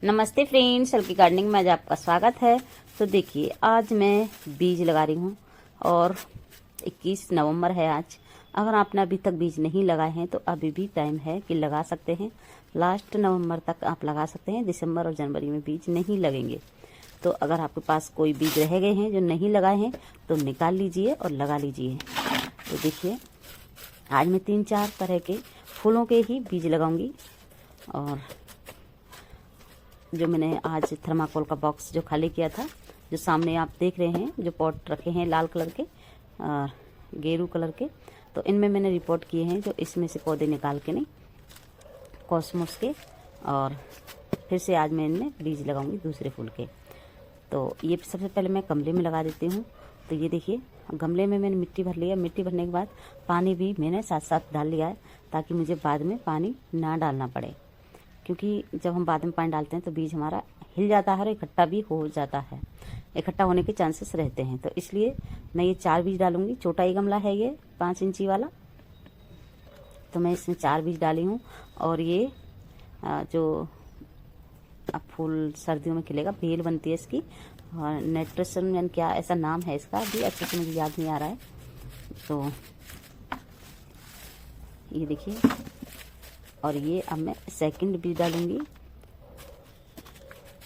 नमस्ते फ्रेंड्स, हल्की गार्डनिंग में आज आपका स्वागत है। तो देखिए, आज मैं बीज लगा रही हूँ और 21 नवंबर है आज। अगर आपने अभी तक बीज नहीं लगाए हैं तो अभी भी टाइम है कि लगा सकते हैं। लास्ट नवंबर तक आप लगा सकते हैं। दिसंबर और जनवरी में बीज नहीं लगेंगे। तो अगर आपके पास कोई बीज रह गए हैं जो नहीं लगाए हैं तो निकाल लीजिए और लगा लीजिए। तो देखिए, आज मैं 3-4 तरह के फूलों के ही बीज लगाऊंगी। और जो मैंने आज थर्माकोल का बॉक्स जो खाली किया था, जो सामने आप देख रहे हैं, जो पॉट रखे हैं लाल कलर के और गेरू कलर के, तो इनमें मैंने रिपोर्ट किए हैं जो इसमें से पौधे निकाल के नहीं, कॉस्मोस के। और फिर से आज मैं इनमें बीज लगाऊंगी दूसरे फूल के। तो ये सबसे पहले मैं गमले में लगा देती हूँ। तो ये देखिए, गमले में मैंने मिट्टी भर लिया। मिट्टी भरने के बाद पानी भी मैंने साथ साथ डाल लिया है ताकि मुझे बाद में पानी ना डालना पड़े, क्योंकि जब हम बाद में पानी डालते हैं तो बीज हमारा हिल जाता है और इकट्ठा भी हो जाता है, इकट्ठा होने के चांसेस रहते हैं। तो इसलिए मैं ये 4 बीज डालूंगी। छोटा ही गमला है ये 5 इंची वाला, तो मैं इसमें 4 बीज डाली हूँ। और ये जो अब फूल सर्दियों में खिलेगा, बेल बनती है इसकी, और नाइट्रोजन क्या ऐसा नाम है इसका, अभी अच्छे से मुझे याद नहीं आ रहा है। तो ये देखिए, और ये अब मैं सेकंड बीज डालूंगी।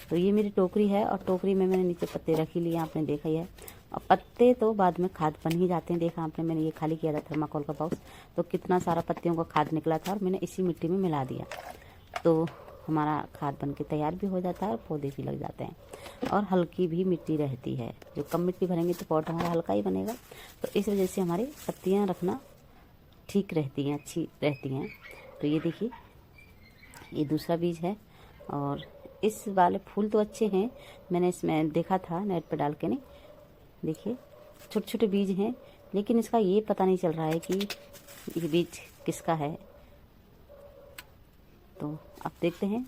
तो ये मेरी टोकरी है और टोकरी में मैंने नीचे पत्ते रख ही लिए, आपने देखा ही है। और पत्ते तो बाद में खाद बन ही जाते हैं। देखा आपने, मैंने ये खाली किया था थर्माकोल का बॉक्स, तो कितना सारा पत्तियों का खाद निकला था और मैंने इसी मिट्टी में मिला दिया। तो हमारा खाद बन के तैयार भी हो जाता है और पौधे भी लग जाते हैं। और हल्की भी मिट्टी रहती है। जो कम मिट्टी भरेंगे तो पॉट हमारा हल्का ही बनेगा। तो इस वजह से हमारी पत्तियाँ रखना ठीक रहती हैं, अच्छी रहती हैं। तो ये देखिए, ये दूसरा बीज है। और इस वाले फूल तो अच्छे हैं, मैंने इसमें देखा था नेट पर डाल के नहीं। देखिए, छोटे छोटे बीज हैं, लेकिन इसका ये पता नहीं चल रहा है कि ये बीज किसका है। तो आप देखते हैं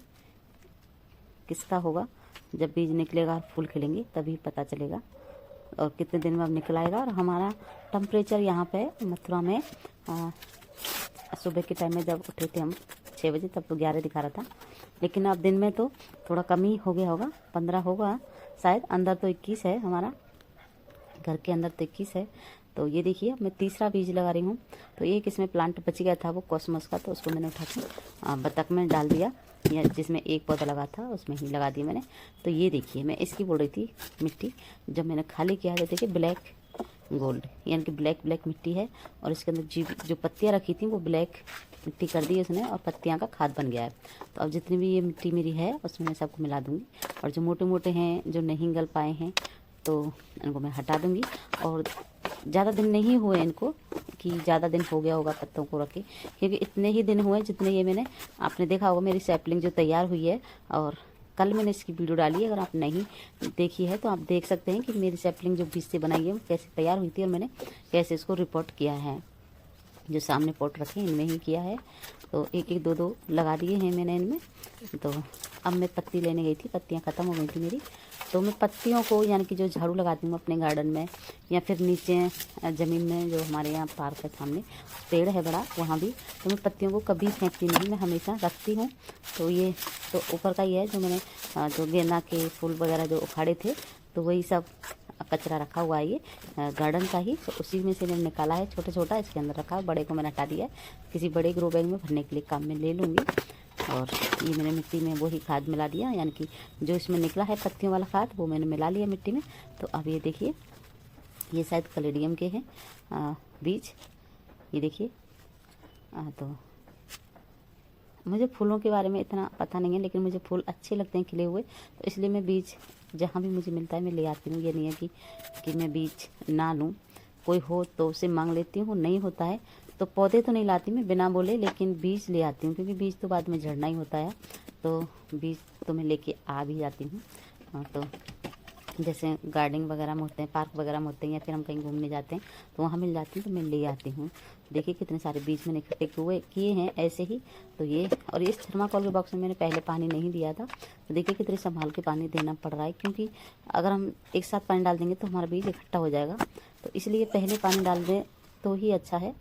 किसका होगा। जब बीज निकलेगा और फूल खिलेंगे तभी पता चलेगा और कितने दिन में अब निकल आएगा। और हमारा टेम्परेचर यहाँ पे मथुरा में सुबह के टाइम में जब उठे थे हम 6 बजे, तब तो 11 दिखा रहा था, लेकिन अब दिन में तो थोड़ा कम ही हो गया होगा, 15 होगा शायद। अंदर तो 21 है, हमारा घर के अंदर तो 21 है। तो ये देखिए, मैं तीसरा बीज लगा रही हूँ। तो एक इसमें प्लांट बच गया था, वो कॉस्मोस का, तो उसको मैंने उठा के बतख में डाल दिया, या जिसमें एक पौधा लगा था उसमें ही लगा दिया मैंने। तो ये देखिए, मैं इसकी बोल रही थी मिट्टी, जब मैंने खाली किया है, देखिए ब्लैक गोल्ड, यानी कि ब्लैक मिट्टी है। और इसके अंदर जो पत्तियाँ रखी थी वो ब्लैक मिट्टी कर दी उसने, और पत्तियाँ का खाद बन गया है। तो अब जितनी भी ये मिट्टी मेरी है उसमें मैं सबको मिला दूँगी। और जो मोटे मोटे हैं, जो नहीं गल पाए हैं, तो इनको मैं हटा दूँगी। और ज़्यादा दिन नहीं हुए इनको कि ज़्यादा दिन हो गया होगा पत्तों को रखे, क्योंकि इतने ही दिन हुए जितने ये मैंने, आपने देखा होगा मेरी सैपलिंग जो तैयार हुई है। और कल मैंने इसकी वीडियो डाली है, अगर आप नहीं देखी है तो आप देख सकते हैं कि मेरी सैपलिंग जो बीज से बनाई है वो कैसे तैयार हुई थी और मैंने कैसे इसको रिपोर्ट किया है। जो सामने पॉट रखे इनमें ही किया है। तो एक एक 2-2 लगा दिए हैं मैंने इनमें। तो अब मैं पत्ती लेने गई थी, पत्तियाँ ख़त्म हो गई थी मेरी। तो मैं पत्तियों को, यानी कि जो झाड़ू लगाती हूँ अपने गार्डन में या फिर नीचे ज़मीन में, जो हमारे यहाँ पार्क है सामने पेड़ है बड़ा, वहाँ भी, तो मैं पत्तियों को कभी फेंकती नहीं, मैं हमेशा रखती हूँ। तो ये तो ऊपर का ही है, जो मैंने जो गेंदा के फूल वगैरह जो उखाड़े थे, तो वही सब कचरा रखा हुआ है ये गार्डन का ही। तो उसी में से मैंने निकाला है, छोटा छोटा इसके अंदर रखा है, बड़े को मैंने हटा दिया है, किसी बड़े ग्रो बैग में भरने के लिए काम में ले लूँगी। और ये मैंने मिट्टी में वही खाद मिला दिया, यानी कि जो इसमें निकला है पत्तियों वाला खाद वो मैंने मिला लिया मिट्टी में। तो अब ये देखिए, ये शायद कलेडियम के हैं बीज, ये देखिए। तो मुझे फूलों के बारे में इतना पता नहीं है, लेकिन मुझे फूल अच्छे लगते हैं खिले हुए, तो इसलिए मैं बीज जहाँ भी मुझे मिलता है मैं ले आती हूँ। ये नहीं है कि मैं बीज ना लूँ, कोई हो तो उसे मांग लेती हूँ, नहीं होता है तो पौधे तो नहीं लाती मैं बिना बोले, लेकिन बीज ले आती हूँ, क्योंकि बीज तो बाद में झड़ना ही होता है। तो बीज तो मैं लेके आ भी जाती हूँ। तो जैसे गार्डनिंग वगैरह में होते हैं, पार्क वगैरह में होते हैं, या फिर हम कहीं घूमने जाते हैं तो वहाँ मिल जाती हैं, तो मैं ले आती हूँ। देखिए कितने सारे बीज मैंने इकट्ठे किए हैं ऐसे ही। तो ये, और इस थर्माकोल के बॉक्स में मैंने पहले पानी नहीं दिया था, तो देखिए कितने संभाल के पानी देना पड़ रहा है, क्योंकि अगर हम एक साथ पानी डाल देंगे तो हमारा बीज इकट्ठा हो जाएगा। तो इसलिए पहले पानी डाल दें तो ही अच्छा है।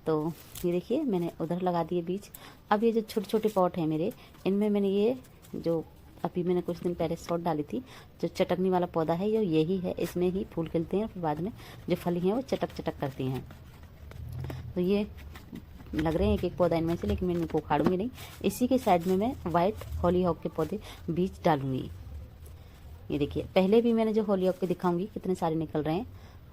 तो ये देखिए, मैंने उधर लगा दिए बीज। अब ये जो छोटे छोटे पॉट हैं मेरे, इनमें मैंने ये जो अभी मैंने कुछ दिन पहले शॉर्ट डाली थी। जो चटकनी वाला पौधा है ये यही है, इसमें ही फूल खिलते हैं, फिर बाद में जो फली हैं वो चटक चटक करती हैं। तो ये लग रहे हैं एक एक पौधा इनमें से, लेकिन मैं इनको उखाड़ूंगी नहीं। इसी के साइड में मैं वाइट हॉलीहॉक के पौधे बीज डालूंगी। ये देखिए, पहले भी मैंने जो हॉलीहॉक के दिखाऊंगी कितने सारे निकल रहे हैं,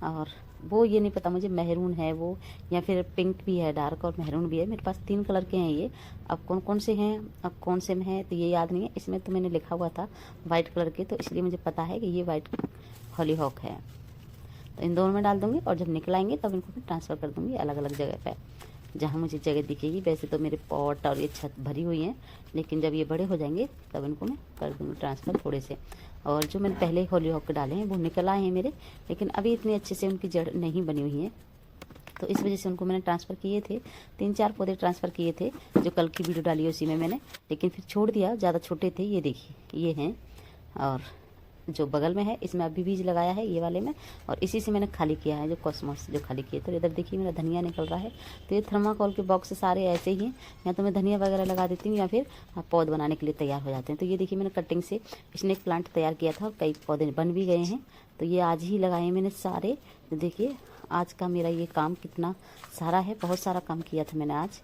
और वो ये नहीं पता मुझे मैरून है वो या फिर पिंक भी है, डार्क और मैरून भी है। मेरे पास 3 कलर के हैं ये। अब कौन कौन से हैं, अब कौन से में है तो ये याद नहीं है। इसमें तो मैंने लिखा हुआ था वाइट कलर के, तो इसलिए मुझे पता है कि ये वाइट हॉलीहॉक है। तो इन दोनों में डाल दूंगी, और जब निकलाएंगे तब इनको मैं ट्रांसफ़र कर दूंगी अलग अलग जगह पर, जहाँ मुझे जगह दिखेगी। वैसे तो मेरे पॉट और ये छत भरी हुई हैं, लेकिन जब ये बड़े हो जाएंगे तब इनको मैं कर दूँगी ट्रांसफ़र थोड़े से। और जो मैंने पहले हॉलीहॉक के डाले हैं वो निकल आए हैं मेरे, लेकिन अभी इतने अच्छे से उनकी जड़ नहीं बनी हुई है, तो इस वजह से उनको मैंने ट्रांसफ़र किए थे। 3-4 पौधे ट्रांसफ़र किए थे, जो कल की वीडियो डाली है उसी में मैंने, लेकिन फिर छोड़ दिया, ज़्यादा छोटे थे। ये देखिए ये हैं, और जो बगल में है इसमें अभी बीज लगाया है ये वाले में, और इसी से मैंने खाली किया है जो कॉस्मोस जो खाली किए। तो इधर देखिए मेरा धनिया निकल रहा है। तो ये थर्माकोल के बॉक्स सारे ऐसे ही हैं, या तो मैं धनिया वगैरह लगा देती हूँ या फिर पौध बनाने के लिए तैयार हो जाते हैं। तो ये देखिए मैंने कटिंग से स्नेक प्लांट तैयार किया था और कई पौधे बन भी गए हैं। तो ये आज ही लगाए हैं मैंने सारे। तो देखिए आज का मेरा ये काम कितना सारा है, बहुत सारा काम किया था मैंने आज।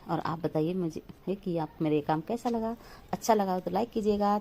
और आप बताइए मुझे कि आप मेरे काम कैसा लगा, अच्छा लगा तो लाइक कीजिएगा।